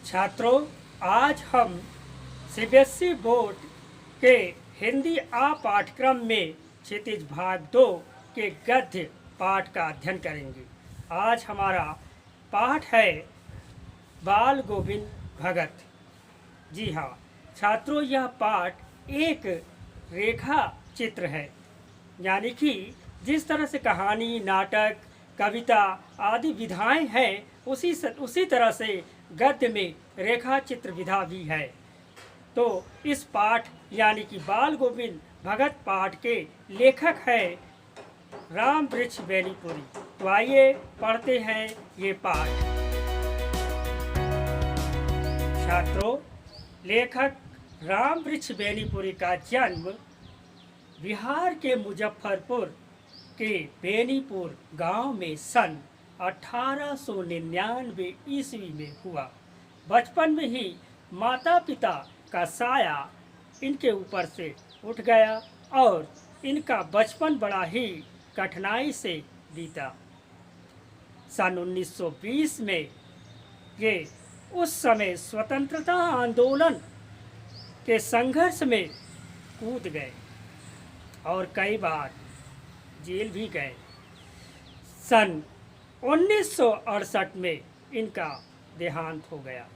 छात्रों, आज हम सीबीएसई बोर्ड के हिंदी आ पाठ्यक्रम में क्षितिज भाग 2 के गद्य पाठ का अध्ययन करेंगे। आज हमारा पाठ है बाल गोविंद भगत। जी हाँ छात्रों, यह पाठ एक रेखा चित्र है, यानी कि जिस तरह से कहानी, नाटक, कविता आदि विधाएं हैं उसी तरह से गद्य में रेखा चित्र विधा भी है। तो इस पाठ यानी कि बाल गोविंद भगत पाठ के लेखक है राम वृक्ष बेनीपुरी। तो आइए पढ़ते हैं ये पाठ। छात्रों, लेखक राम वृक्ष बेनीपुरी का जन्म बिहार के मुजफ्फरपुर के बेनीपुर गांव में सन 1899 ईस्वी में हुआ। बचपन में ही माता पिता का साया इनके ऊपर से उठ गया और इनका बचपन बड़ा ही कठिनाई से बीता। सन 1920 में ये उस समय स्वतंत्रता आंदोलन के संघर्ष में कूद गए और कई बार जेल भी गए। सन 1968 में इनका देहांत हो गया।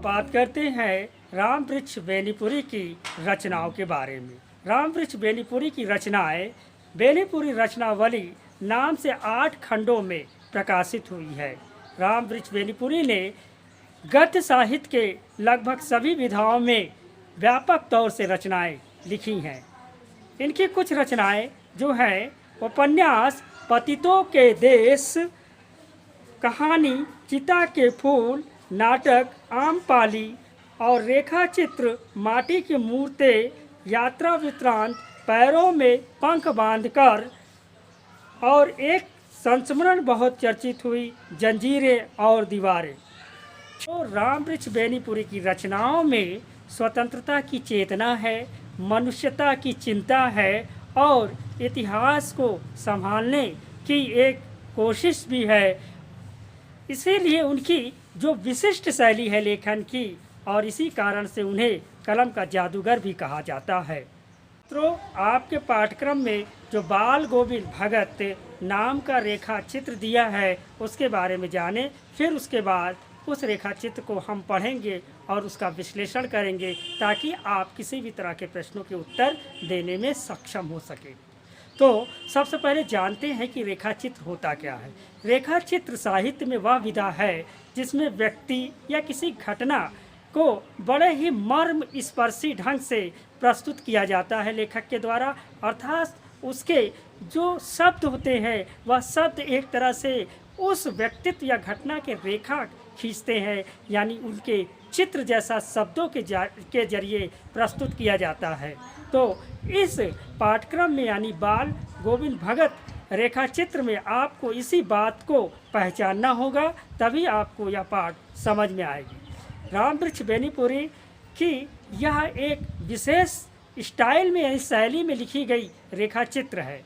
बात करते हैं राम वृक्ष बेनीपुरी की रचनाओं के बारे में। राम वृक्ष बेनीपुरी की रचनाएं बेनीपुरी रचनावली नाम से 8 खंडों में प्रकाशित हुई है। राम वृक्ष बेनीपुरी ने गद्य साहित्य के लगभग सभी विधाओं में व्यापक तौर से रचनाएं लिखी हैं। इनकी कुछ रचनाएं जो हैं उपन्यास पतितों के देश, कहानी चिता के फूल, नाटक आमपाली और रेखा चित्र माटी की मूर्तें, यात्रा वृत्तांत, पैरों में पंख बांधकर, और एक संस्मरण बहुत चर्चित हुई जंजीरें और दीवारें। तो राम वृक्ष बेनीपुरी की रचनाओं में स्वतंत्रता की चेतना है, मनुष्यता की चिंता है और इतिहास को संभालने की एक कोशिश भी है। इसीलिए उनकी जो विशिष्ट शैली है लेखन की, और इसी कारण से उन्हें कलम का जादूगर भी कहा जाता है। तो आपके पाठ्यक्रम में जो बाल गोविंद भगत नाम का रेखा चित्र दिया है उसके बारे में जानें, फिर उसके बाद उस रेखा चित्र को हम पढ़ेंगे और उसका विश्लेषण करेंगे ताकि आप किसी भी तरह के प्रश्नों के उत्तर देने में सक्षम हो सके। तो सबसे पहले जानते हैं कि रेखा चित्र होता क्या है। रेखा चित्र साहित्य में वह विधा है जिसमें व्यक्ति या किसी घटना को बड़े ही मर्म स्पर्शी ढंग से प्रस्तुत किया जाता है लेखक के द्वारा, अर्थात उसके जो शब्द होते हैं वह शब्द एक तरह से उस व्यक्तित्व या घटना के रेखा खींचते हैं, यानी उनके चित्र जैसा शब्दों के जरिए प्रस्तुत किया जाता है। तो इस पाठ्यक्रम में यानी बाल गोविंद भगत रेखा चित्र में आपको इसी बात को पहचानना होगा, तभी आपको यह पाठ समझ में आएगी। राम वृक्ष बेनीपुरी की यह एक विशेष स्टाइल में यानी शैली में लिखी गई रेखा चित्र है।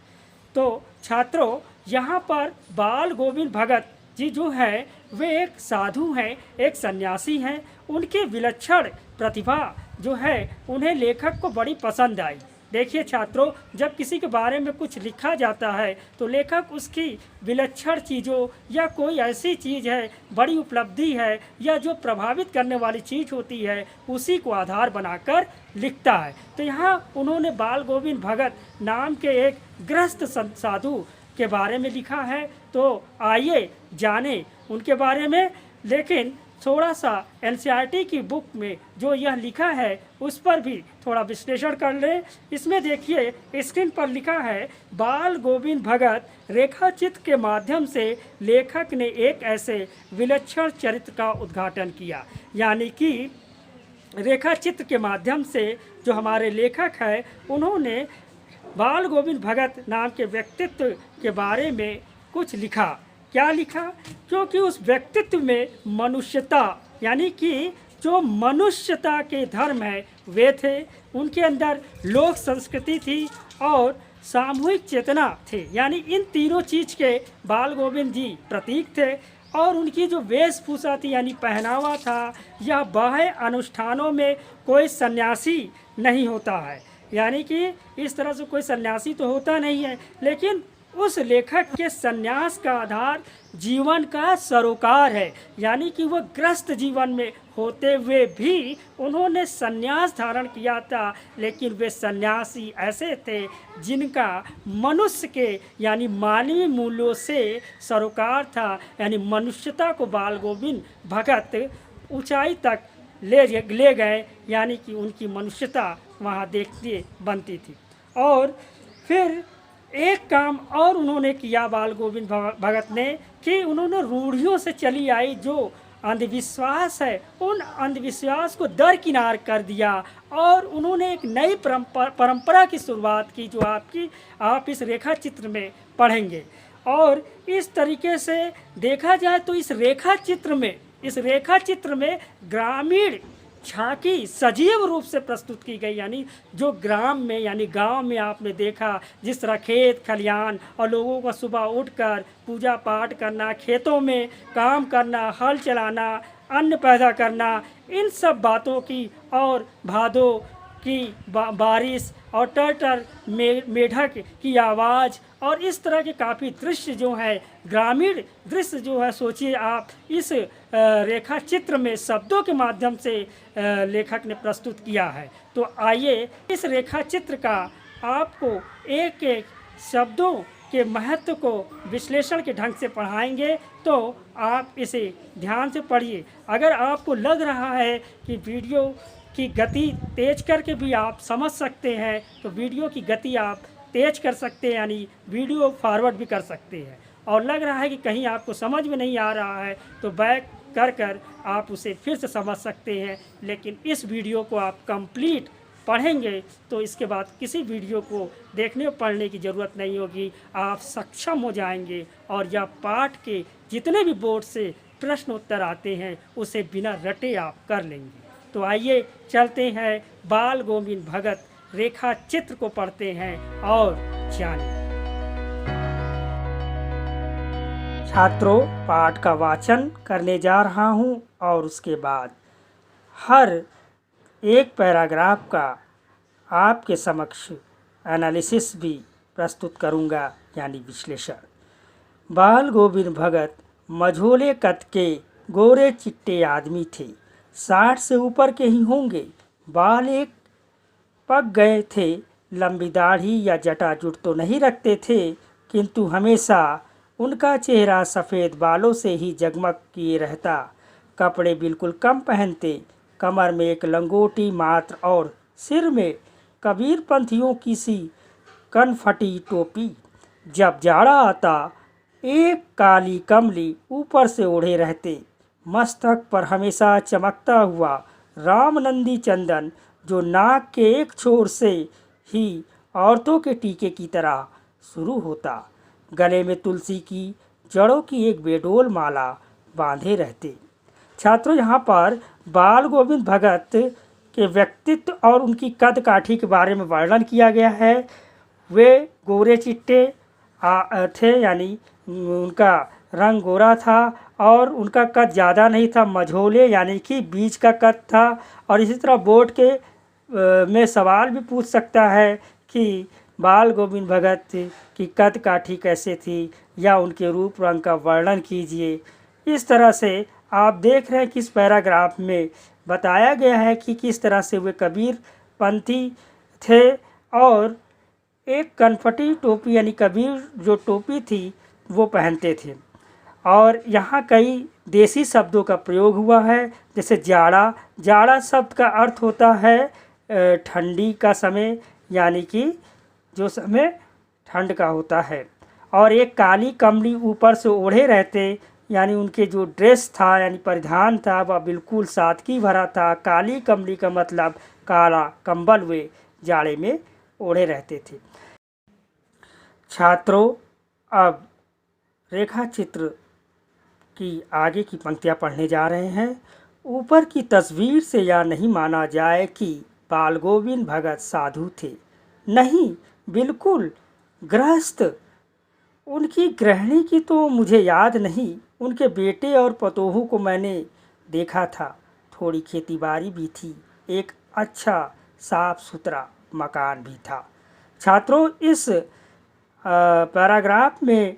तो छात्रों, यहाँ पर बाल गोविंद भगत जी जो है वे एक साधु हैं, एक सन्यासी हैं। उनकी विलक्षण प्रतिभा जो है उन्हें लेखक को बड़ी पसंद आई। देखिए छात्रों, जब किसी के बारे में कुछ लिखा जाता है तो लेखक उसकी विलक्षण चीज़ों या कोई ऐसी चीज़ है, बड़ी उपलब्धि है या जो प्रभावित करने वाली चीज़ होती है उसी को आधार बनाकर लिखता है। तो यहाँ उन्होंने बाल गोविंद भगत नाम के एक गृहस्थ साधु के बारे में लिखा है। तो आइए जानें उनके बारे में, लेकिन थोड़ा सा एनसीईआरटी की बुक में जो यह लिखा है उस पर भी थोड़ा विश्लेषण कर लें। इसमें देखिए स्क्रीन पर लिखा है, बाल गोविंद भगत रेखा चित्र के माध्यम से लेखक ने एक ऐसे विलक्षण चरित्र का उद्घाटन किया। यानी कि रेखा चित्र के माध्यम से जो हमारे लेखक हैं उन्होंने बाल गोविंद भगत नाम के व्यक्तित्व के बारे में कुछ लिखा। क्या लिखा? क्योंकि उस व्यक्तित्व में मनुष्यता यानी कि जो मनुष्यता के धर्म है वे थे, उनके अंदर लोक संस्कृति थी और सामूहिक चेतना थे, यानी इन तीनों चीज़ के बाल गोविंद जी प्रतीक थे। और उनकी जो वेशभूषा थी यानी पहनावा था, यह बाह्य अनुष्ठानों में कोई सन्यासी नहीं होता है, यानी कि इस तरह से कोई सन्यासी तो होता नहीं है, लेकिन उस लेखक के सन्यास का आधार जीवन का सरोकार है, यानी कि वह ग्रस्त जीवन में होते हुए भी उन्होंने सन्यास धारण किया था। लेकिन वे सन्यासी ऐसे थे जिनका मनुष्य के यानी मानवीय मूल्यों से सरोकार था, यानी मनुष्यता को बाल गोविंद भगत ऊंचाई तक ले गए, यानी कि उनकी मनुष्यता वहाँ देखते बनती थी। और फिर एक काम और उन्होंने किया बाल गोविंद भगत ने कि उन्होंने रूढ़ियों से चली आई जो अंधविश्वास है, उन अंधविश्वास को दरकिनार कर दिया और उन्होंने एक नई परंपरा की शुरुआत की, जो आप इस रेखा चित्र में पढ़ेंगे। और इस तरीके से देखा जाए तो इस रेखा चित्र में ग्रामीण झांकी सजीव रूप से प्रस्तुत की गई, यानी जो ग्राम में यानी गांव में आपने देखा जिस तरह खेत खलियान और लोगों का सुबह उठकर पूजा पाठ करना, खेतों में काम करना, हल चलाना, अन्न पैदा करना, इन सब बातों की, और भादों की बारिश और टर मेढक की आवाज़ और इस तरह के काफ़ी दृश्य जो है, ग्रामीण दृश्य जो है, सोचिए आप इस रेखा चित्र में शब्दों के माध्यम से लेखक ने प्रस्तुत किया है। तो आइए इस रेखा चित्र का आपको एक एक शब्दों के महत्व को विश्लेषण के ढंग से पढ़ाएंगे, तो आप इसे ध्यान से पढ़िए। अगर आपको लग रहा है कि वीडियो की गति तेज करके भी आप समझ सकते हैं, तो वीडियो की गति आप तेज कर सकते हैं, यानी वीडियो फॉरवर्ड भी कर सकते हैं। और लग रहा है कि कहीं आपको समझ में नहीं आ रहा है, तो बैक कर आप उसे फिर से समझ सकते हैं। लेकिन इस वीडियो को आप कंप्लीट पढ़ेंगे तो इसके बाद किसी वीडियो को देखने और पढ़ने की ज़रूरत नहीं होगी, आप सक्षम हो जाएंगे और यह पाठ के जितने भी बोर्ड से प्रश्न उत्तर आते हैं उसे बिना रटे आप कर लेंगे। तो आइए चलते हैं बाल गोविंद भगत रेखा चित्र को पढ़ते हैं और जानें। छात्रों, पाठ का वाचन करने जा रहा हूं और उसके बाद हर एक पैराग्राफ का आपके समक्ष एनालिसिस भी प्रस्तुत करूंगा, यानी विश्लेषण। बाल गोविंद भगत मझोले कद के गोरे चिट्टे आदमी थे, 60 से ऊपर के ही होंगे। बाल एक पक गए थे, लंबी दाढ़ी या जटाजुट तो नहीं रखते थे, किंतु हमेशा उनका चेहरा सफ़ेद बालों से ही जगमग किए रहता। कपड़े बिल्कुल कम पहनते, कमर में एक लंगोटी मात्र और सिर में कबीर पंथियों की सी कनफटी टोपी। जब जाड़ा आता एक काली कमली ऊपर से ओढ़े रहते। मस्तक पर हमेशा चमकता हुआ रामनंदी चंदन, जो नाक के एक छोर से ही औरतों के टीके की तरह शुरू होता। गले में तुलसी की जड़ों की एक बेडोल माला बांधे रहते। छात्रों, यहाँ पर बाल गोविंद भगत के व्यक्तित्व और उनकी कद काठी के बारे में वर्णन किया गया है। वे गोरे चिट्टे थे, यानी उनका रंग गोरा था और उनका कद ज़्यादा नहीं था, मझोले यानी कि बीच का कद था। और इसी तरह बोर्ड के में सवाल भी पूछ सकता है कि बाल गोविंद भगत की कद काठी कैसे थी, या उनके रूप रंग का वर्णन कीजिए। इस तरह से आप देख रहे हैं कि इस पैराग्राफ में बताया गया है कि किस तरह से वे कबीर पंथी थे और एक कनफटी टोपी यानी कबीर जो टोपी थी वो पहनते थे। और यहाँ कई देसी शब्दों का प्रयोग हुआ है, जैसे जाड़ा शब्द का अर्थ होता है ठंडी का समय, यानी कि जो समय ठंड का होता है। और एक काली कमली ऊपर से ओढ़े रहते, यानी उनके जो ड्रेस था यानी परिधान था वह बिल्कुल सादगी भरा था। काली कमली का मतलब काला कंबल वे जाड़े में ओढ़े रहते थे। छात्रों, अब रेखा चित्र की आगे की पंक्तियाँ पढ़ने जा रहे हैं। ऊपर की तस्वीर से यह नहीं माना जाए कि बाल गोविंद भगत साधु थे। नहीं, बिल्कुल गृहस्थ, उनकी गृहिणी की तो मुझे याद नहीं, उनके बेटे और पतोहू को मैंने देखा था। थोड़ी खेती-बाड़ी भी थी, एक अच्छा साफ सुथरा मकान भी था। छात्रों, इस पैराग्राफ में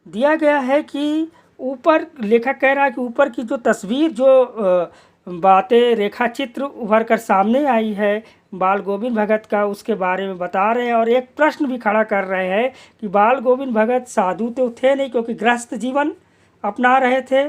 दिया गया है कि ऊपर लेखक कह रहा है कि ऊपर की जो तस्वीर, जो बातें, रेखा चित्र उभर कर सामने आई है बाल गोविंद भगत का, उसके बारे में बता रहे हैं और एक प्रश्न भी खड़ा कर रहे हैं कि बाल गोविंद भगत साधु तो थे नहीं, क्योंकि गृहस्थ जीवन अपना रहे थे।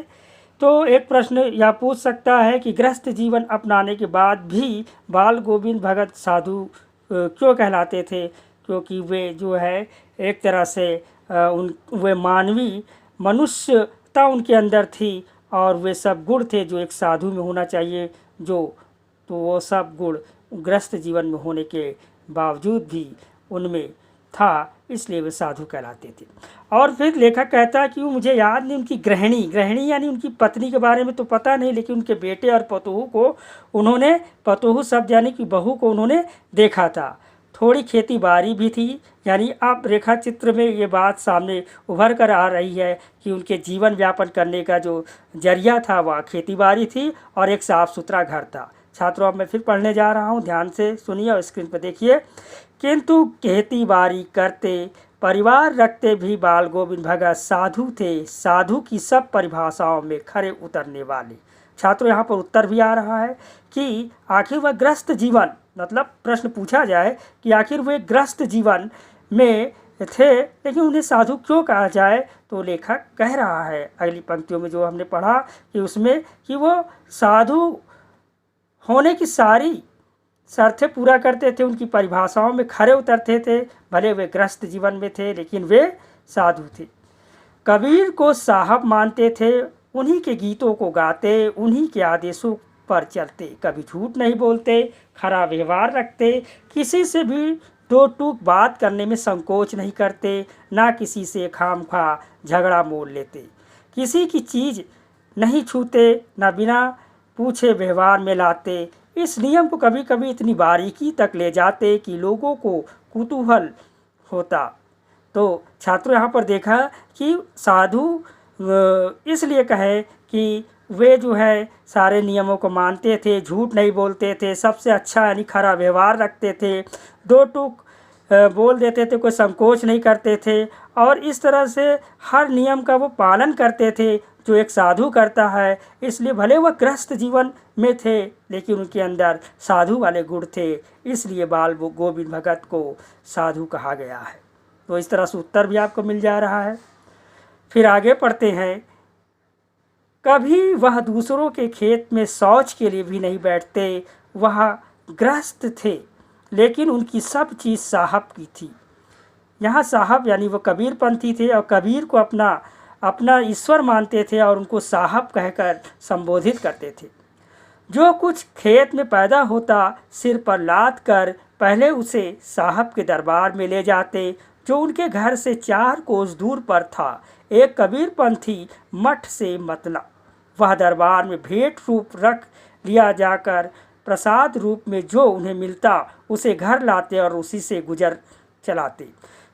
तो एक प्रश्न यह पूछ सकता है कि गृहस्थ जीवन अपनाने के बाद भी बाल गोविंद भगत साधु क्यों कहलाते थे? क्योंकि वे जो है एक तरह से वे मानवीय मनुष्यता उनके अंदर थी और वे सब गुण थे जो एक साधु में होना चाहिए, तो वो सब गुण ग्रस्त जीवन में होने के बावजूद भी उनमें था, इसलिए वे साधु कहलाते थे। और फिर लेखक कहता है कि वो मुझे याद नहीं, उनकी गृहिणी यानी उनकी पत्नी के बारे में तो पता नहीं, लेकिन उनके बेटे और पतोहू को उन्होंने, पतोहू शब्द यानी कि बहू को उन्होंने देखा था। थोड़ी खेती बाड़ी भी थी, यानी अब रेखा चित्र में ये बात सामने उभर कर आ रही है कि उनके जीवन यापन करने का जो जरिया था वह खेती बाड़ी थी और एक साफ़ सुथरा घर था। छात्रों, अब मैं फिर पढ़ने जा रहा हूँ, ध्यान से सुनिए और स्क्रीन पर देखिए। किंतु खेती बाड़ी करते, परिवार रखते भी बाल गोविंद भगत साधु थे, साधु की सब परिभाषाओं में खरे उतरने वाले। छात्रों, यहाँ पर उत्तर भी आ रहा है कि आखिर वह ग्रस्त जीवन, मतलब प्रश्न पूछा जाए कि आखिर वे ग्रस्त जीवन में थे, लेकिन उन्हें साधु क्यों कहा जाए? तो लेखक कह रहा है अगली पंक्तियों में जो हमने पढ़ा कि उसमें कि वो साधु होने की सारी शर्तें पूरा करते थे, उनकी परिभाषाओं में खरे उतरते थे। भले वे ग्रस्त जीवन में थे, लेकिन वे साधु थे। कबीर को साहब मानते थे, उन्हीं के गीतों को गाते, उन्हीं के आदेशों पर चलते, कभी झूठ नहीं बोलते, खरा व्यवहार रखते, किसी से भी दो टूक बात करने में संकोच नहीं करते, ना किसी से खामखा झगड़ा मोल लेते, किसी की चीज़ नहीं छूते, ना बिना पूछे व्यवहार में लाते। इस नियम को कभी कभी इतनी बारीकी तक ले जाते कि लोगों को कुतूहल होता। तो छात्रों, यहाँ पर देखा कि साधु इसलिए कहे कि वे जो है सारे नियमों को मानते थे, झूठ नहीं बोलते थे, सबसे अच्छा यानी खरा व्यवहार रखते थे, दो टूक बोल देते थे, कोई संकोच नहीं करते थे और इस तरह से हर नियम का वो पालन करते थे जो एक साधु करता है। इसलिए भले वह गृहस्थ जीवन में थे, लेकिन उनके अंदर साधु वाले गुण थे, इसलिए बाल गोविंद भगत को साधु कहा गया है। तो इस तरह से उत्तर भी आपको मिल जा रहा है। फिर आगे पढ़ते हैं। कभी वह दूसरों के खेत में शौच के लिए भी नहीं बैठते, वह गृहस्थ थे, लेकिन उनकी सब चीज़ साहब की थी। यहाँ साहब यानी वो कबीरपंथी थे और कबीर को अपना ईश्वर मानते थे और उनको साहब कहकर संबोधित करते थे। जो कुछ खेत में पैदा होता, सिर पर लाद कर पहले उसे साहब के दरबार में ले जाते, जो उनके घर से 4 कोस दूर पर था। एक कबीरपंथी मठ से मतला, वह दरबार में भेंट रूप रख लिया जाकर प्रसाद रूप में जो उन्हें मिलता उसे घर लाते और उसी से गुजर चलाते।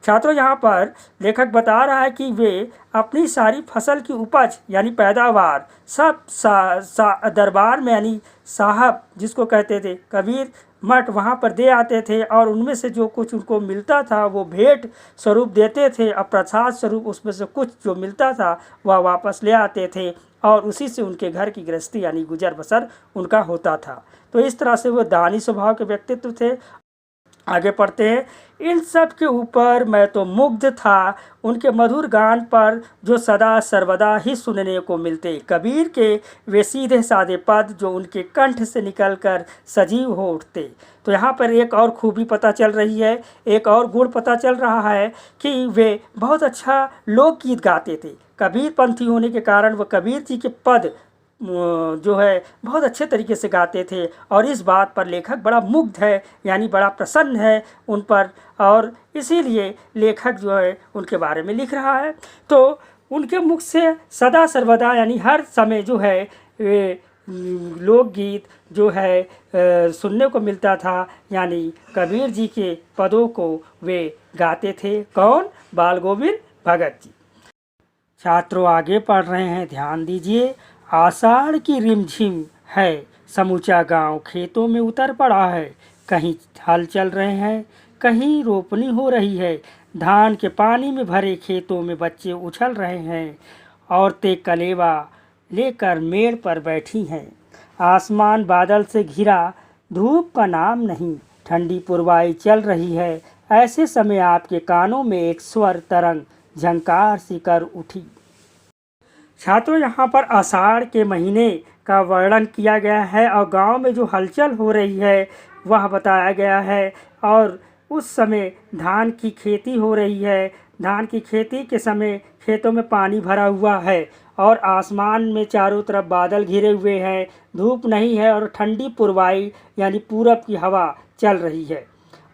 छात्रों, यहाँ पर लेखक बता रहा है कि वे अपनी सारी फसल की उपज यानी पैदावार सब दरबार में यानी साहब जिसको कहते थे कबीर मठ, वहाँ पर दे आते थे और उनमें से जो कुछ उनको मिलता था वो भेंट स्वरूप देते थे और प्रसाद स्वरूप उसमें से कुछ जो मिलता था वह वापस ले आते थे और उसी से उनके घर की गृहस्थी यानी गुजर बसर उनका होता था। तो इस तरह से वो दानी स्वभाव के व्यक्तित्व थे। आगे पढ़ते हैं। इन सब के ऊपर मैं तो मुग्ध था, उनके मधुर गान पर जो सदा सर्वदा ही सुनने को मिलते। कबीर के वे सीधे साधे पद जो उनके कंठ से निकलकर सजीव हो उठते। तो यहाँ पर एक और खूबी पता चल रही है, एक और गुण पता चल रहा है कि वे बहुत अच्छा लोकगीत गाते थे। कबीर पंथी होने के कारण वह कबीर जी के पद जो है बहुत अच्छे तरीके से गाते थे और इस बात पर लेखक बड़ा मुग्ध है यानी बड़ा प्रसन्न है उन पर और इसीलिए लेखक जो है उनके बारे में लिख रहा है। तो उनके मुख से सदा सर्वदा यानी हर समय जो है वे लोकगीत जो है सुनने को मिलता था, यानी कबीर जी के पदों को वे गाते थे। कौन? बाल गोविंद भगत जी। छात्रों आगे पढ़ रहे हैं, ध्यान दीजिए। आषाढ़ की रिमझिम है, समूचा गांव खेतों में उतर पड़ा है। कहीं हल चल रहे हैं, कहीं रोपनी हो रही है। धान के पानी में भरे खेतों में बच्चे उछल रहे हैं। औरतें कलेवा लेकर मेड़ पर बैठी हैं। आसमान बादल से घिरा, धूप का नाम नहीं। ठंडी पुरवाई चल रही है। ऐसे समय आपके कानों में एक स्वर तरंग झंकार सी कर उठी। छात्रों, यहाँ पर आषाढ़ के महीने का वर्णन किया गया है और गांव में जो हलचल हो रही है वह बताया गया है। और उस समय धान की खेती हो रही है। धान की खेती के समय खेतों में पानी भरा हुआ है और आसमान में चारों तरफ बादल घिरे हुए हैं। धूप नहीं है और ठंडी पुरवाई यानी पूरब की हवा चल रही है।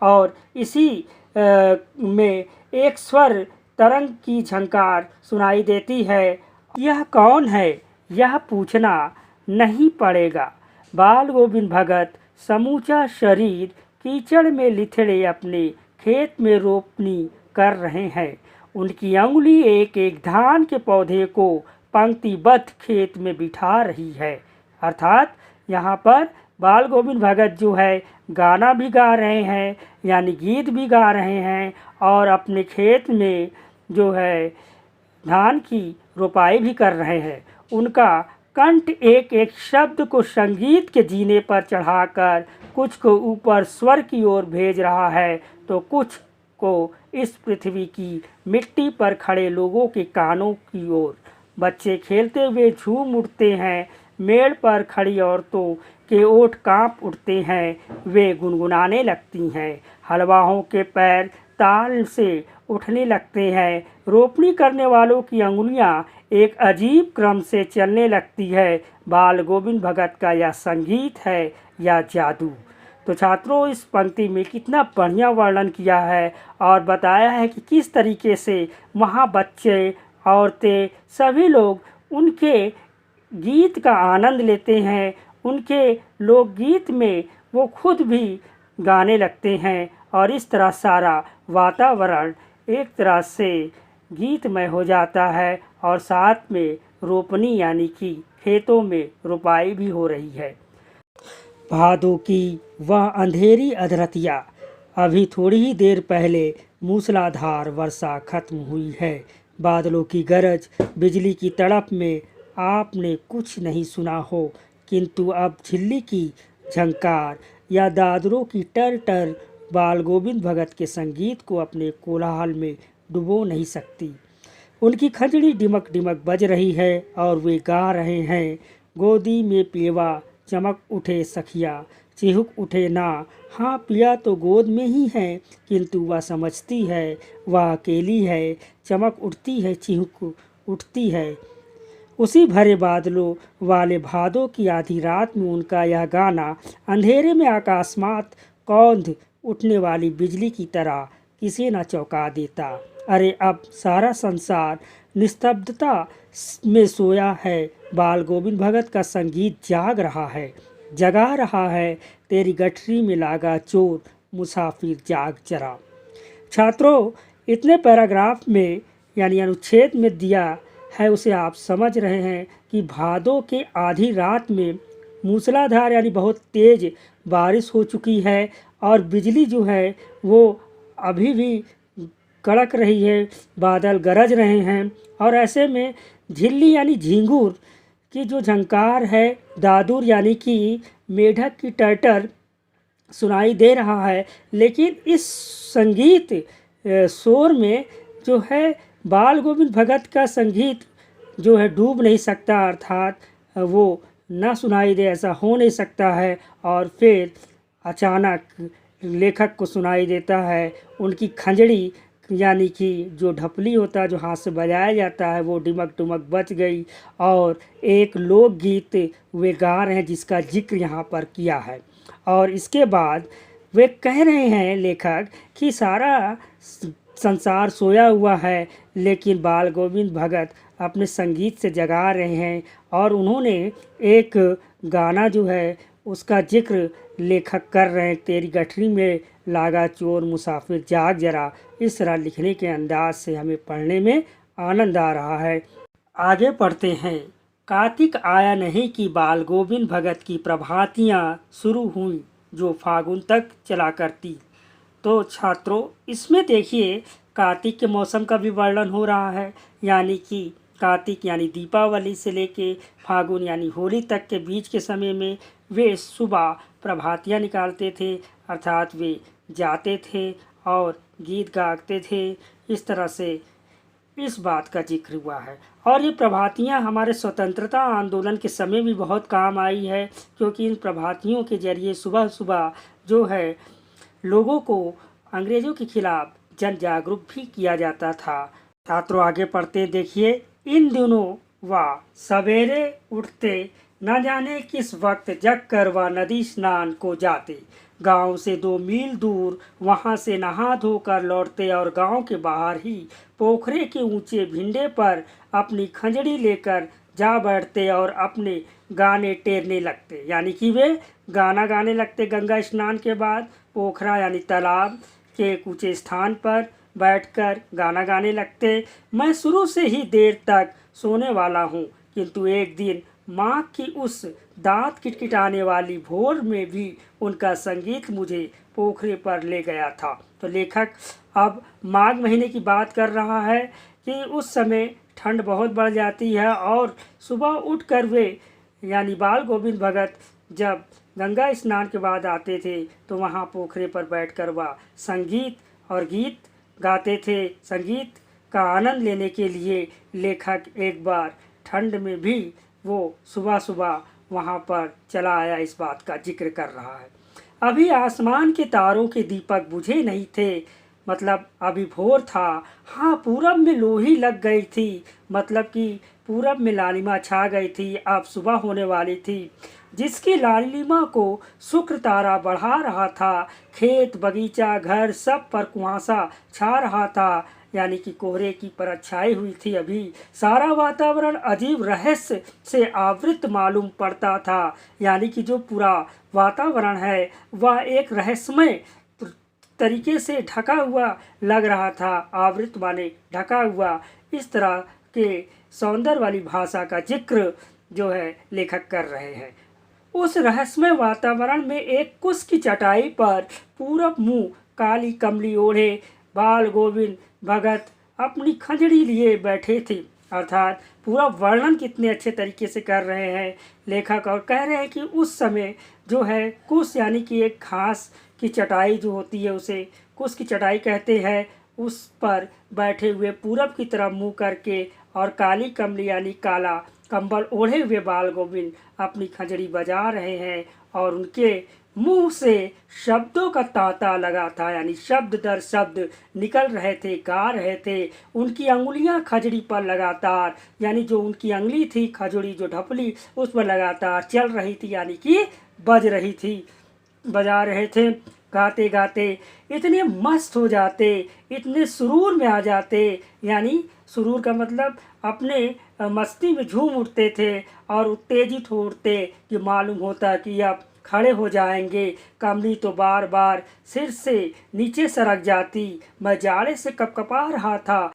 और इसी में एक स्वर तरंग की झंकार सुनाई देती है। यह कौन है, यह पूछना नहीं पड़ेगा। बाल गोविंद भगत समूचा शरीर कीचड़ में लिथड़े अपने खेत में रोपनी कर रहे हैं। उनकी अंगुली एक एक धान के पौधे को पंक्तिबद्ध खेत में बिठा रही है। अर्थात यहाँ पर बाल गोविंद भगत जो है गाना भी गा रहे हैं, यानी गीत भी गा रहे हैं और अपने खेत में जो है धान की रोपाई भी कर रहे हैं। उनका कंठ एक एक शब्द को संगीत के जीने पर चढ़ाकर कुछ को ऊपर स्वर की ओर भेज रहा है तो कुछ को इस पृथ्वी की मिट्टी पर खड़े लोगों के कानों की ओर। बच्चे खेलते हुए झूम उठते हैं। मेड़ पर खड़ी औरतों के ओठ कांप उठते हैं। वे गुनगुनाने लगती हैं। हलवाओं के पैर ताल से उठने लगते हैं। रोपनी करने वालों की अंगुलियां एक अजीब क्रम से चलने लगती है। बाल गोविंद भगत का यह संगीत है या जादू। तो छात्रों, इस पंक्ति में कितना बढ़िया वर्णन किया है और बताया है कि किस तरीके से वहाँ बच्चे, औरतें, सभी लोग उनके गीत का आनंद लेते हैं। उनके लोकगीत में वो खुद भी गाने लगते हैं और इस तरह सारा वातावरण एक तरह से गीतमय हो जाता है और साथ में रोपनी यानी कि खेतों में रोपाई भी हो रही है। भादों की वह अंधेरी अधरतिया, अभी थोड़ी ही देर पहले मूसलाधार वर्षा खत्म हुई है। बादलों की गरज, बिजली की तड़प में आपने कुछ नहीं सुना हो, किंतु अब झिल्ली की झंकार या दादरों की टर टर बाल गोविंद भगत के संगीत को अपने कोलाहल में डुबो नहीं सकती। उनकी खंजड़ी डिमक डिमक बज रही है और वे गा रहे हैं। गोदी में पेवा चमक उठे सखिया, चिहुक उठे ना। हाँ, पिया तो गोद में ही है, किंतु वह समझती है वह अकेली है। चमक उठती है, चिहुक उठती है। उसी भरे बादलों वाले भादों की आधी रात में उनका यह गाना अंधेरे में आकाशमात कौंध उठने वाली बिजली की तरह किसे न चौंका देता। अरे अब सारा संसार निस्तब्धता में सोया है। बाल गोविंद भगत का संगीत जाग रहा है, जगा रहा है। तेरी गठरी में लागा चोर, मुसाफिर जाग जरा। छात्रों, इतने पैराग्राफ में यानी अनुच्छेद में दिया है उसे आप समझ रहे हैं कि भादों के आधी रात में मूसलाधार यानी बहुत तेज़ बारिश हो चुकी है और बिजली जो है वो अभी भी कड़क रही है, बादल गरज रहे हैं और ऐसे में झिल्ली यानी झिंगुर की जो झंकार है, दादुर यानी कि मेढक की टर्टर सुनाई दे रहा है। लेकिन इस संगीत शोर में जो है बाल गोविंद भगत का संगीत जो है डूब नहीं सकता, अर्थात वो ना सुनाई दे, ऐसा हो नहीं सकता है। और फिर अचानक लेखक को सुनाई देता है उनकी खंजड़ी यानी कि जो ढपली होता है जो हाथ से बजाया जाता है वो डिमक डुमक बच गई और एक लोकगीत वे गा रहे हैं जिसका जिक्र यहाँ पर किया है। और इसके बाद वे कह रहे हैं लेखक कि सारा संसार सोया हुआ है लेकिन बाल गोविंद भगत अपने संगीत से जगा रहे हैं और उन्होंने एक गाना जो है उसका जिक्र लेखक कर रहे हैं। तेरी गठरी में लागा चोर मुसाफिर जाग जरा, इस तरह लिखने के अंदाज से हमें पढ़ने में आनंद आ रहा है। आगे पढ़ते हैं। कार्तिक आया नहीं कि बाल गोविंद भगत की प्रभातियाँ शुरू हुई जो फागुन तक चला करती। तो छात्रों, इसमें देखिए कार्तिक के मौसम का भी वर्णन हो रहा है, यानी कि कार्तिक यानी दीपावली से लेके फागुन यानी होली तक के बीच के समय में वे सुबह प्रभातियाँ निकालते थे, अर्थात वे जाते थे और गीत गाते थे। इस तरह से इस बात का जिक्र हुआ है। और ये प्रभातियाँ हमारे स्वतंत्रता आंदोलन के समय भी बहुत काम आई है, क्योंकि इन प्रभातियों के जरिए सुबह सुबह जो है लोगों को अंग्रेज़ों के खिलाफ जन जागरूक भी किया जाता था। छात्रों, आगे पढ़ते देखिए। इन दिनों वह सवेरे उठते, न जाने किस वक्त जग कर वह नदी स्नान को जाते। गांव से 2 मील दूर वहां से नहा धोकर लौटते और गांव के बाहर ही पोखरे के ऊंचे भिंडे पर अपनी खंजड़ी लेकर जा बैठते और अपने गाने टेरने लगते, यानी कि वे गाना गाने लगते। गंगा स्नान के बाद पोखरा यानी तालाब के एक ऊंचे स्थान पर बैठकर गाना गाने लगते। मैं शुरू से ही देर तक सोने वाला हूँ, किंतु एक दिन माँ की उस दांत किटकिटाने वाली भोर में भी उनका संगीत मुझे पोखरे पर ले गया था। तो लेखक अब माघ महीने की बात कर रहा है कि उस समय ठंड बहुत बढ़ जाती है और सुबह उठकर वे यानी बाल गोविंद भगत जब गंगा स्नान के बाद आते थे तो वहाँ पोखरे पर बैठकर वह संगीत और गीत गाते थे। संगीत का आनंद लेने के लिए लेखक एक बार ठंड में भी वो सुबह सुबह वहाँ पर चला आया, इस बात का जिक्र कर रहा है। अभी आसमान के तारों के दीपक बुझे नहीं थे, मतलब अभी भोर था। हाँ, पूरब में लोही लग गई थी, मतलब कि पूरब में लालिमा छा गई थी। अब सुबह होने वाली थी, जिसकी लालिमा को शुक्र तारा बढ़ा रहा था। खेत, बगीचा, घर सब पर कुहासा छा रहा था, यानी कि कोहरे की परत छाई हुई थी। अभी सारा वातावरण अजीब रहस्य से आवृत मालूम पड़ता था, यानी कि जो पूरा वातावरण है वह एक रहस्यमय तरीके से ढका हुआ लग रहा था। आवृत माने ढका हुआ। इस तरह के सौंदर्य वाली भाषा का जिक्र जो है लेखक कर रहे हैं। उस रहस्यमय वातावरण में एक कुश की चटाई पर पूरब मुंह काली कमली ओढ़े बाल गोविंद भगत अपनी खंजड़ी लिए बैठे थे। अर्थात पूरा वर्णन कितने अच्छे तरीके से कर रहे हैं लेखक, और कह रहे हैं कि उस समय जो है कुश यानी कि एक घास की चटाई जो होती है उसे कुश की चटाई कहते हैं, उस पर बैठे हुए पूरब की तरफ मुँह करके और काली कमली यानी काला कंबल ओढ़े हुए बाल गोविंद अपनी खंजड़ी बजा रहे हैं और उनके मुंह से शब्दों का तांता लगा था, यानी शब्द दर शब्द निकल रहे थे, गा रहे थे। उनकी अंगुलियां खजड़ी पर लगातार, यानी जो उनकी अंगुली थी खजड़ी जो ढपली उस पर लगातार चल रही थी, यानी कि बज रही थी, बजा रहे थे। गाते गाते इतने मस्त हो जाते, इतने सुरूर में आ जाते, यानी सुरूर का मतलब अपने मस्ती में झूम उठते थे और उत्तेजित हो उठते कि मालूम होता कि अब खड़े हो जाएंगे। कमली तो बार बार सिर से नीचे सरक जाती। मैं जाड़े से कपकपा रहा था।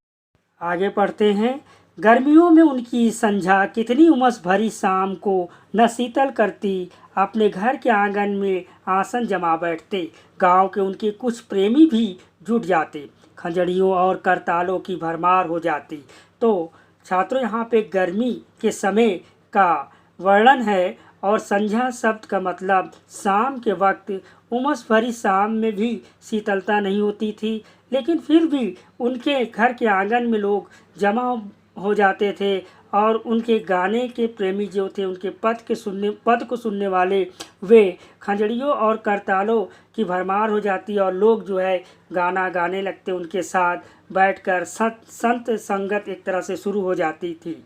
आगे पढ़ते हैं। गर्मियों में उनकी संझा कितनी उमस भरी शाम को न शीतल करती। अपने घर के आंगन में आसन जमा बैठते। गांव के उनके कुछ प्रेमी भी जुट जाते। खंजड़ियों और करतालों की भरमार हो जाती। तो छात्रों, यहाँ पे गर्मी के समय का वर्णन है और संझा शब्द का मतलब शाम के वक्त। उमस भरी शाम में भी शीतलता नहीं होती थी, लेकिन फिर भी उनके घर के आंगन में लोग जमा हो जाते थे और उनके गाने के प्रेमी जो थे, उनके पद को सुनने वाले वे खंजड़ियों और करतालों की भरमार हो जाती और लोग जो है गाना गाने लगते। उनके साथ बैठकर संत संगत एक तरह से शुरू हो जाती थी।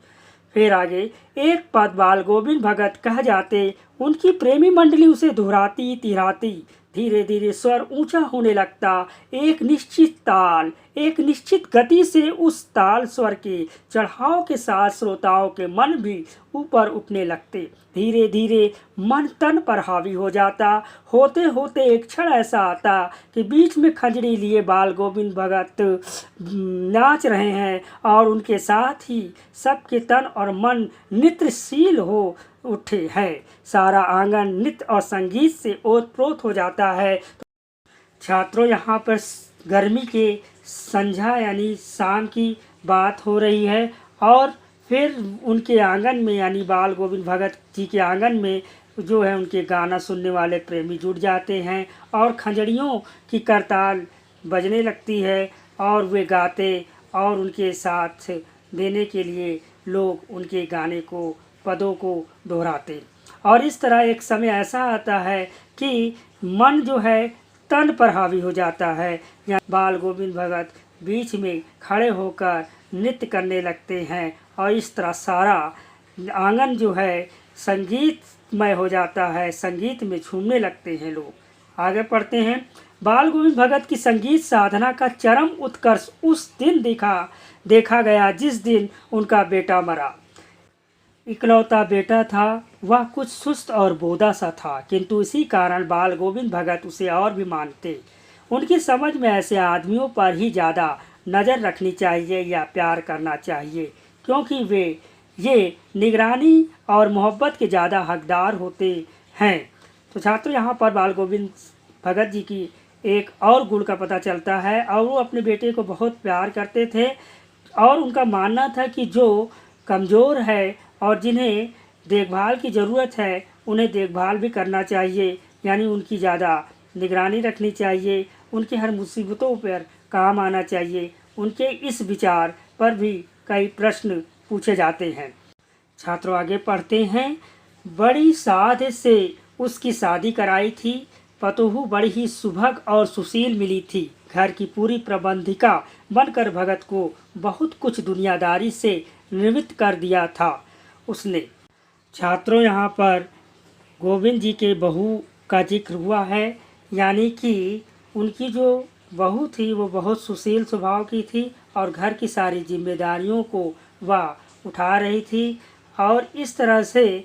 फिर आगे एक पद बाल गोविंद भगत कह जाते। उनकी प्रेमी मंडली उसे दोहराती तिहराती। धीरे धीरे स्वर ऊंचा होने लगता। एक निश्चित ताल, एक निश्चित गति से उस ताल स्वर के चढ़ाव के साथ श्रोताओं के मन भी ऊपर उठने लगते। धीरे धीरे मन तन पर हावी हो जाता। होते होते एक क्षण ऐसा आता कि बीच में खंजरी लिए बाल गोविंद भगत नाच रहे हैं और उनके साथ ही सबके तन और मन नृत्यशील हो उठे हैं। सारा आंगन नृत्य और संगीत से ओतप्रोत हो जाता है। छात्रों, यहाँ पर गर्मी के संध्या यानी शाम की बात हो रही है और फिर उनके आंगन में यानी बाल गोविंद भगत जी के आंगन में जो है उनके गाना सुनने वाले प्रेमी जुट जाते हैं और खंजड़ियों की करताल बजने लगती है और वे गाते और उनके साथ देने के लिए लोग उनके गाने को पदों को दोहराते। और इस तरह एक समय ऐसा आता है कि मन जो है तन पर हावी हो जाता है। यहाँ बाल गोविंद भगत बीच में खड़े होकर नृत्य करने लगते हैं और इस तरह सारा आंगन जो है संगीतमय हो जाता है। संगीत में झूमने लगते हैं लोग। आगे पढ़ते हैं। बाल गोविंद भगत की संगीत साधना का चरम उत्कर्ष उस दिन देखा गया जिस दिन उनका बेटा मरा। इकलौता बेटा था, वह कुछ सुस्त और बोदा सा था, किंतु इसी कारण बाल गोविंद भगत उसे और भी मानते। उनकी समझ में ऐसे आदमियों पर ही ज़्यादा नज़र रखनी चाहिए या प्यार करना चाहिए, क्योंकि वे ये निगरानी और मोहब्बत के ज़्यादा हकदार होते हैं। तो छात्रों, यहाँ पर बाल गोविंद भगत जी की एक और गुण का पता चलता है और वो अपने बेटे को बहुत प्यार करते थे और उनका मानना था कि जो कमज़ोर है और जिन्हें देखभाल की ज़रूरत है उन्हें देखभाल भी करना चाहिए, यानी उनकी ज़्यादा निगरानी रखनी चाहिए, उनके हर मुसीबतों पर काम आना चाहिए। उनके इस विचार पर भी कई प्रश्न पूछे जाते हैं। छात्रों, आगे पढ़ते हैं। बड़ी साध से उसकी शादी कराई थी। पतोहू बड़ी ही सुभग और सुशील मिली थी। घर की पूरी प्रबंधिका बनकर भगत को बहुत कुछ दुनियादारी से निवृत्त कर दिया था उसने। छात्रों, यहाँ पर गोविंद जी के बहू का जिक्र हुआ है, यानी कि उनकी जो बहू थी वो बहुत सुशील स्वभाव की थी और घर की सारी जिम्मेदारियों को वह उठा रही थी और इस तरह से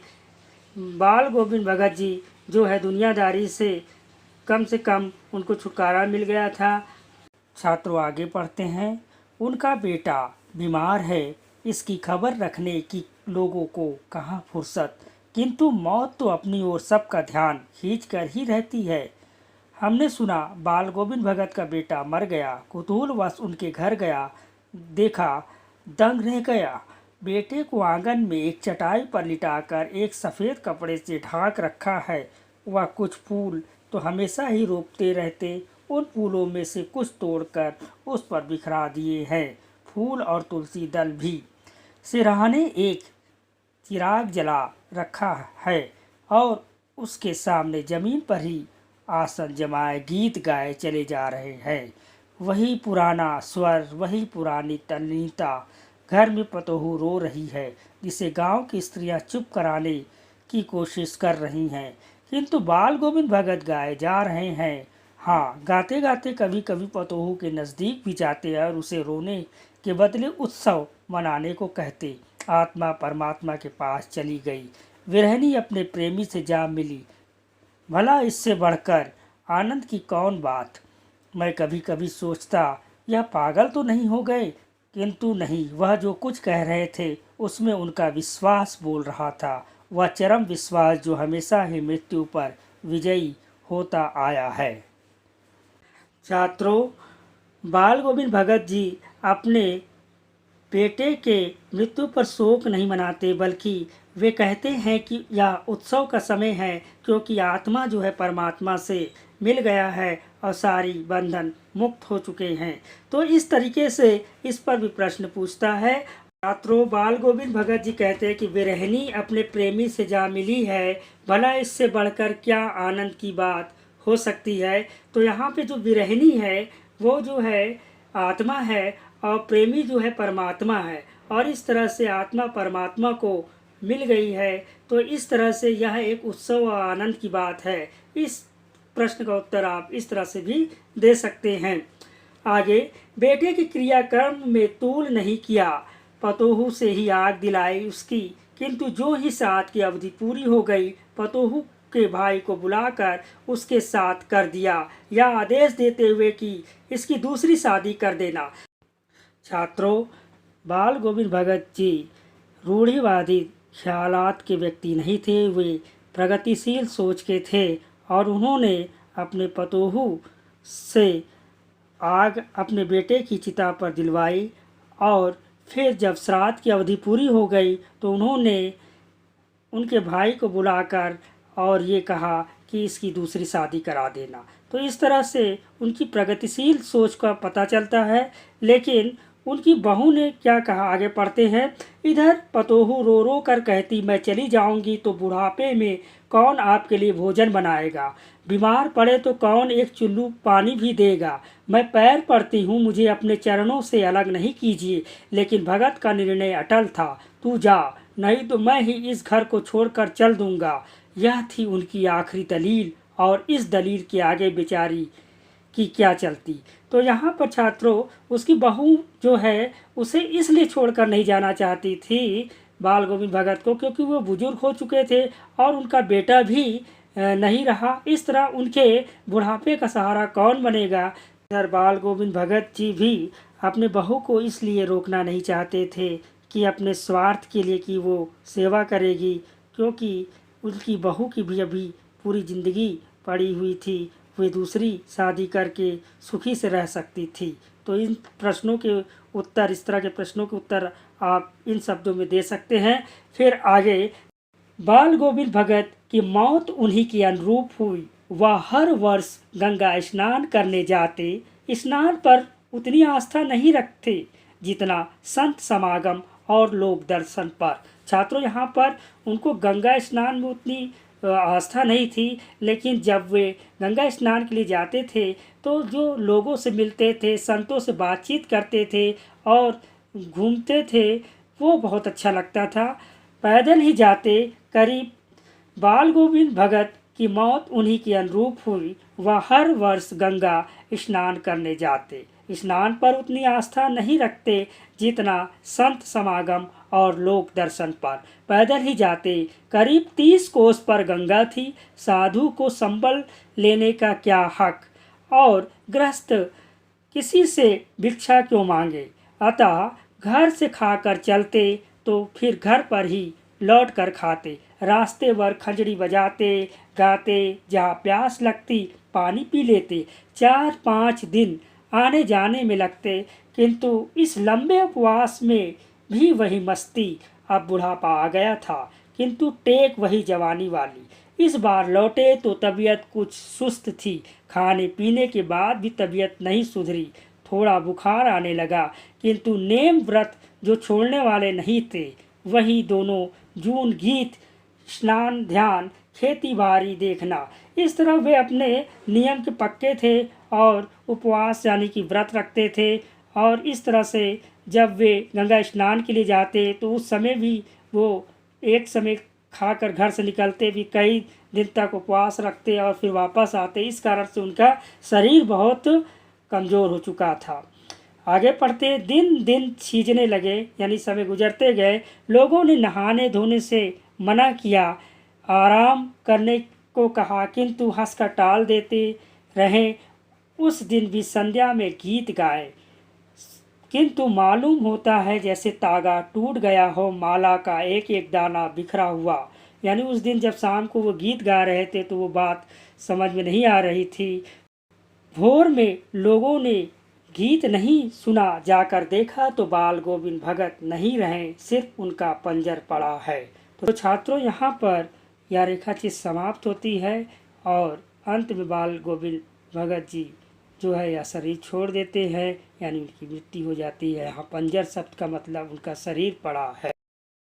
बाल गोविंद भगत जी जो है दुनियादारी से कम उनको छुटकारा मिल गया था। छात्रों, आगे पढ़ते हैं। उनका बेटा बीमार है, इसकी खबर रखने की लोगों को कहाँ फुर्सत, किंतु मौत तो अपनी ओर सबका ध्यान खींच कर ही रहती है। हमने सुना बाल गोविंद भगत का बेटा मर गया। कुतूहलवश उनके घर गया, देखा दंग रह गया। बेटे को आंगन में एक चटाई पर लिटाकर एक सफ़ेद कपड़े से ढांक रखा है। वह कुछ फूल तो हमेशा ही रोपते रहते, उन फूलों में से कुछ तोड़कर उस पर बिखरा दिए हैं। फूल और तुलसी दल भी। सिरहाने एक चिराग जला रखा है और उसके सामने ज़मीन पर ही आसन जमाए गीत गाए चले जा रहे हैं। वही पुराना स्वर, वही पुरानी तन्नीता। घर में पतोहू रो रही है, जिसे गांव की स्त्रियां चुप कराने की कोशिश कर रही हैं, किंतु बाल गोविंद भगत गाए जा रहे हैं। हाँ, गाते गाते कभी कभी पतोहू के नज़दीक भी जाते और उसे रोने के बदले उत्सव मनाने को कहते। आत्मा परमात्मा के पास चली गई। विरहनी अपने प्रेमी से जा मिली। भला इससे बढ़कर आनंद की कौन बात। मैं कभी कभी सोचता यह पागल तो नहीं हो गए, किंतु नहीं, वह जो कुछ कह रहे थे उसमें उनका विश्वास बोल रहा था। वह चरम विश्वास जो हमेशा ही मृत्यु पर विजयी होता आया है। छात्रों, बाल गोविंद भगत जी अपने बेटे के मृत्यु पर शोक नहीं मनाते, बल्कि वे कहते हैं कि यह उत्सव का समय है, क्योंकि आत्मा जो है परमात्मा से मिल गया है और सारी बंधन मुक्त हो चुके हैं। तो इस तरीके से इस पर भी प्रश्न पूछता है। छात्रों, बाल गोविंद भगत जी कहते हैं कि विरहिणी अपने प्रेमी से जा मिली है, भला इससे बढ़कर क्या आनंद की बात हो सकती है। तो यहाँ पे जो विरहिणी है वो जो है आत्मा है और प्रेमी जो है परमात्मा है, और इस तरह से आत्मा परमात्मा को मिल गई है। तो इस तरह से यह एक उत्सव और आनंद की बात है। इस प्रश्न का उत्तर आप इस तरह से भी दे सकते हैं। आगे बेटे के क्रियाक्रम में तूल नहीं किया, पतोहू से ही आग दिलाई उसकी, किंतु जो ही साथ की अवधि पूरी हो गई, पतोहू के भाई को बुलाकर उसके साथ कर दिया, या आदेश देते हुए कि इसकी दूसरी शादी कर देना। छात्रों, बाल गोविंद भगत जी रूढ़िवादी ख्यालात के व्यक्ति नहीं थे, वे प्रगतिशील सोच के थे और उन्होंने अपने पतोहू से आग अपने बेटे की चिता पर दिलवाई और फिर जब श्राद्ध की अवधि पूरी हो गई तो उन्होंने उनके भाई को बुलाकर और ये कहा कि इसकी दूसरी शादी करा देना। तो इस तरह से उनकी प्रगतिशील सोच का पता चलता है। लेकिन उनकी बहू ने क्या कहा, आगे पढ़ते हैं। इधर पतोहू रो रो कर कहती, मैं चली जाऊंगी तो बुढ़ापे में कौन आपके लिए भोजन बनाएगा, बीमार पड़े तो कौन एक चुल्लू पानी भी देगा। मैं पैर पड़ती हूँ, मुझे अपने चरणों से अलग नहीं कीजिए। लेकिन भगत का निर्णय अटल था, तू जा, नहीं तो मैं ही इस घर को छोड़कर चल दूंगा। यह थी उनकी आखिरी दलील, और इस दलील के आगे बेचारी की क्या चलती। तो यहाँ पर छात्रों, उसकी बहू जो है उसे इसलिए छोड़कर नहीं जाना चाहती थी बाल गोविंद भगत को, क्योंकि वो बुजुर्ग हो चुके थे और उनका बेटा भी नहीं रहा। इस तरह उनके बुढ़ापे का सहारा कौन बनेगा। इधर बाल गोविंद भगत जी भी अपने बहू को इसलिए रोकना नहीं चाहते थे कि अपने स्वार्थ के लिए कि वो सेवा करेगी, क्योंकि उनकी बहू की भी अभी पूरी ज़िंदगी पड़ी हुई थी, वे दूसरी शादी करके सुखी से रह सकती थी। तो इन प्रश्नों के उत्तर, इस तरह के प्रश्नों के उत्तर आप इन शब्दों में दे सकते हैं। फिर आगे, बाल गोविंद भगत की मौत उन्हीं के अनुरूप हुई। वह हर वर्ष गंगा स्नान करने जाते, स्नान पर उतनी आस्था नहीं रखते जितना संत समागम और लोक दर्शन पर। छात्रों, यहाँ पर उनको गंगा स्नान में उतनी आस्था नहीं थी, लेकिन जब वे गंगा स्नान के लिए जाते थे तो जो लोगों से मिलते थे, संतों से बातचीत करते थे और घूमते थे, वो बहुत अच्छा लगता था। पैदल ही जाते, करीब बाल गोविंद भगत की मौत उन्हीं के अनुरूप हुई। वह हर वर्ष गंगा स्नान करने जाते, स्नान पर उतनी आस्था नहीं रखते जितना संत समागम और लोक दर्शन पर। पैदल ही जाते, करीब 30 कोस पर गंगा थी। साधु को संबल लेने का क्या हक, और गृहस्थ किसी से भिक्षा क्यों मांगे। अतः घर से खाकर चलते तो फिर घर पर ही लौट कर खाते। रास्ते भर खंजड़ी बजाते गाते, जहाँ प्यास लगती पानी पी लेते। 4-5 दिन आने जाने में लगते, किंतु इस लंबे उपवास में भी वही मस्ती। अब बुढ़ापा आ गया था, किंतु टेक वही जवानी वाली। इस बार लौटे तो तबीयत कुछ सुस्त थी, खाने पीने के बाद भी तबीयत नहीं सुधरी। थोड़ा बुखार आने लगा, किंतु नेम व्रत जो छोड़ने वाले नहीं थे, वही दोनों जून गीत, स्नान, ध्यान, खेती बाड़ी देखना। इस तरह वे अपने नियम के पक्के थे और उपवास यानी कि व्रत रखते थे। और इस तरह से जब वे गंगा स्नान के लिए जाते तो उस समय भी वो एक समय खाकर घर से निकलते भी, कई दिन तक उपवास रखते और फिर वापस आते। इस कारण से उनका शरीर बहुत कमज़ोर हो चुका था। आगे पढ़ते, दिन दिन छीजने लगे, यानी समय गुजरते गए। लोगों ने नहाने धोने से मना किया, आराम करने को कहा, किंतु हंसकर टाल देते रहे। उस दिन भी संध्या में गीत गाए, किंतु मालूम होता है जैसे तागा टूट गया हो, माला का एक एक दाना बिखरा हुआ। यानी उस दिन जब शाम को वो गीत गा रहे थे तो वो बात समझ में नहीं आ रही थी। भोर में लोगों ने गीत नहीं सुना, जाकर देखा तो बाल गोविंद भगत नहीं रहे, सिर्फ उनका पंजर पड़ा है। तो छात्रों, यहाँ पर यह रेखाचित्र समाप्त होती है और अंत में बाल गोविंद भगत जी जो है यह शरीर छोड़ देते हैं, यानी उनकी मृत्यु हो जाती है। यहाँ पंजर शब्द का मतलब उनका शरीर पड़ा है।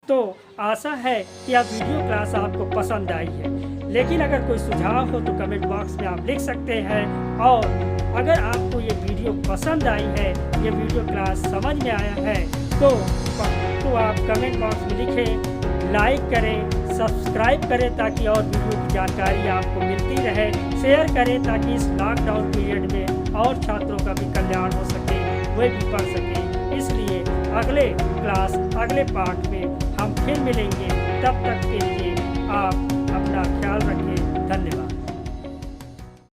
तो आशा है कि यह वीडियो क्लास आपको पसंद आई है, लेकिन अगर कोई सुझाव हो तो कमेंट बॉक्स में आप लिख सकते हैं। और अगर आपको ये वीडियो पसंद आई है, ये वीडियो क्लास समझ में आया है तो आप कमेंट बॉक्स में लिखें, लाइक करें, सब्सक्राइब करें ताकि और वीडियो की जानकारी आपको मिलती रहे, शेयर करें ताकि इस लॉकडाउन पीरियड में और छात्रों का भी कल्याण हो सके, वे भी पढ़ सके। इसलिए अगले क्लास, अगले पाठ में हम फिर मिलेंगे। तब तक के लिए आप अपना ख्याल रखें। धन्यवाद।